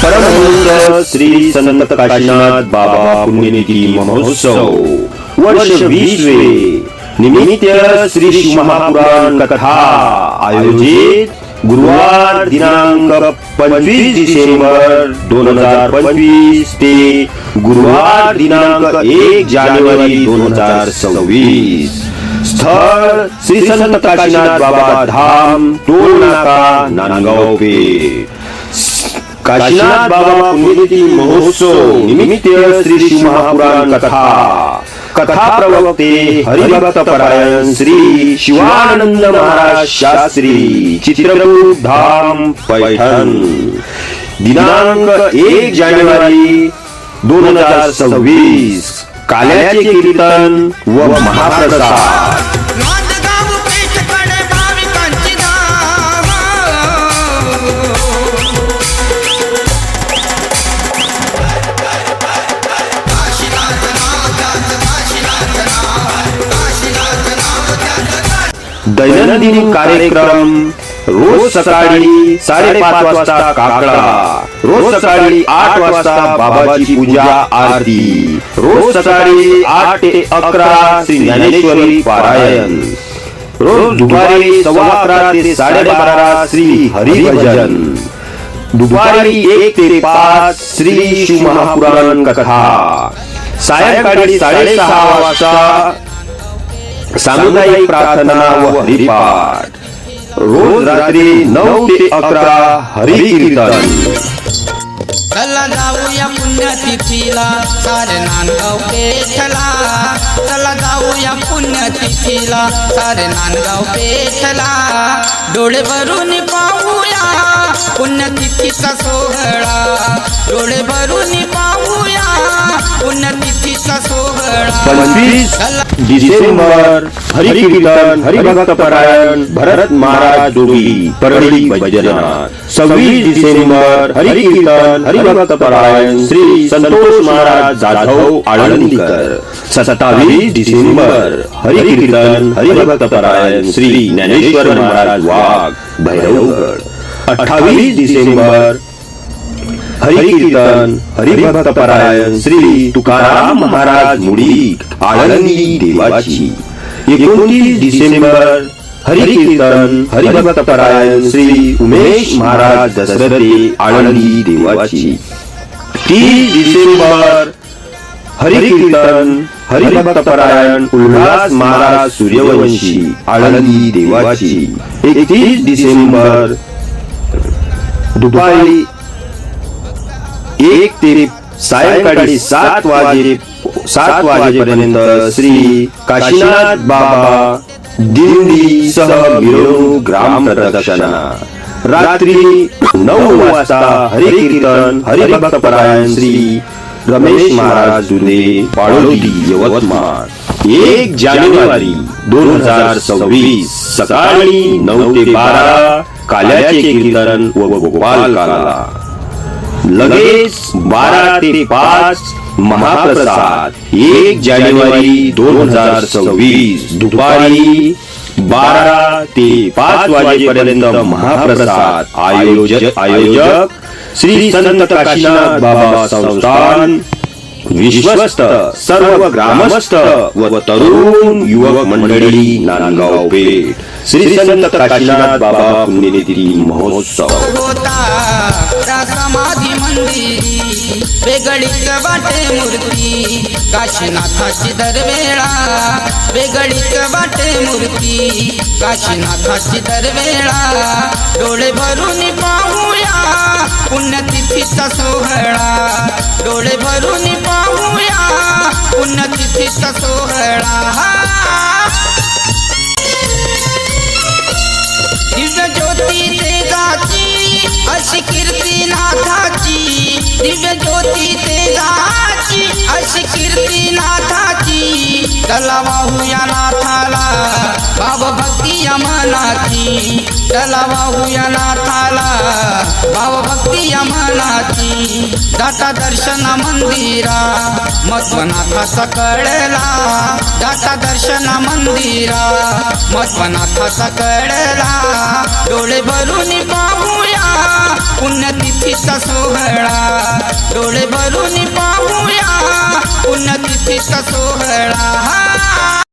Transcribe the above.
परमहंस श्री संत काशीनाथ बाबा पुण्यतिथी महोत्सव वर्ष 20वे निमित्त श्री शिव महापुराण कथा आयोजित गुरुवार दिनांक 25 डिसेंबर 2025 ते गुरुवार दिनांक 1 जानेवारी 2026। स्थळ श्री संत काशीनाथ बाबा धाम टोल नाका नांदगाव पेठ। काशीनाथ बाबा पुण्यतिथी महोत्सव निमित्त श्री शिव महापुराण कथा प्रवक्ते हरिभक्त परायण श्री शिवानंद महाराज शास्त्री चित्रकूट धाम पैठण। दिनांक 1 जानेवारी 2026। काल्याचे कीर्तन व महाप्रसाद। दैनंदिन कार्यक्रम रोज सकाळी 5:30 वाजता काकडा, रोज सकाळी 8 वाजता बाबाची पूजा आरती, रोज सकाळी 8 ते 11 श्री ज्ञानेश्वरी पारायण, रोज दुपारी 11:15 ते 12:30 श्री हरिभजन, दुपारी 1 ते 5 श्री शिव महापुराण कथा, सायंकाळी 6:30 वाजता सामुदायिक प्रार्थना व हरिपाठ, रोज रात्री 9 ते 11 हरिकीर्तन। चला जाऊया पुण्यतिथीला सारे नांदगाव पेठला, चला जाऊया पुण्यतिथीला सारे नांदगाव पेठला, डोळे भरून पाहूया पुण्यतिथीचा सोहळा, डोळे भरून पाहूया पुण्यतिथीचा सोहळा। 25 डिसेंबर हरिकीर्तन हरिभक्त परायण भरत महाराज जोगी परळी वैजनाथ। 26 डिसेंबर हरिकीर्तन हरिभक्त परायण श्री संतोष महाराज जाधव आळंदीकर। 27 डिसेंबर हरिकीर्तन हरिभक्त परायण श्री ज्ञानेश्वर महाराज वाघ भैरवगड। 28 डिसेंबर हरिकीर्तन हरिभक्त परायण श्री तुकाराम महाराज मुळीक आळंदी देवाची। 29 डिसेंबर हरिकीर्तन हरिभक्त परायण श्री उमेश महाराज दशरथे आळंदी देवाची। 30 डिसेंबर हरिकीर्तन हरिभक्त परायण उल्हास महाराज सूर्यवंशी आळंदी देवाची। 31 डिसेंबर दुपारी 1 ते सायंकाळी 7 वाजेपर्यंत श्री काशीनाथ बाबा दिंडी सह मिरवणूक ग्राम प्रदक्षिणा। रात्री 9 वाजता हरिकीर्तन हरिभक्त परायण श्री रमेश महाराज जुने पाळोदी यवतमाळ। 1 जानेवारी 2026 सकाळी 9 ते 12 काल्याचे कीर्तन व गोपाल काला। लगेच 12 ते 5 महाप्रसाद। 1 जानेवारी 2026 दुपारी 12 ते 5 वाजेपर्यंत महाप्रसाद। आयोजक श्री संत काशीनाथ बाबा संस्थान। विश्वस्त सर्व ग्रामस्थ व तरुण युवक मंडळी नांदगाव पेठ। श्री संत काशीनाथ बाबा पुण्यतिथी महोत्सव समाधी मंदिरी वेगळीच वाटे मूर्ती काशीनाथाची दरवेळा, वेगळीच वाटे मूर्ती काशीनाथाची दरवेळा, डोळे भरून पाहूया पुण्यतिथीचा सोहळा, डोळे भरून पाहूया पुण्यतिथीचा सोहळा। दिव्य ज्योती तेजाची अशी कीर्ती नाथाची, दिव्य ज्योती तेजाची अशी कीर्ती नाथाची, चला वाहूया नाथाला भाव भक्ती मनाची, चला वाहूया नाथाला भाव भक्ती मनाची। दाता दर्शन मंदिरा मध्वनाथाचा कळला, दाता दर्शन मंदिरा मध्वनाथाचा कळला, डोळे भरून पाहूया पुण्यतिथी पुण्यतिथीचा सोहळा डोळे भरून पाहूया पुण्यतिथीचा सोहळा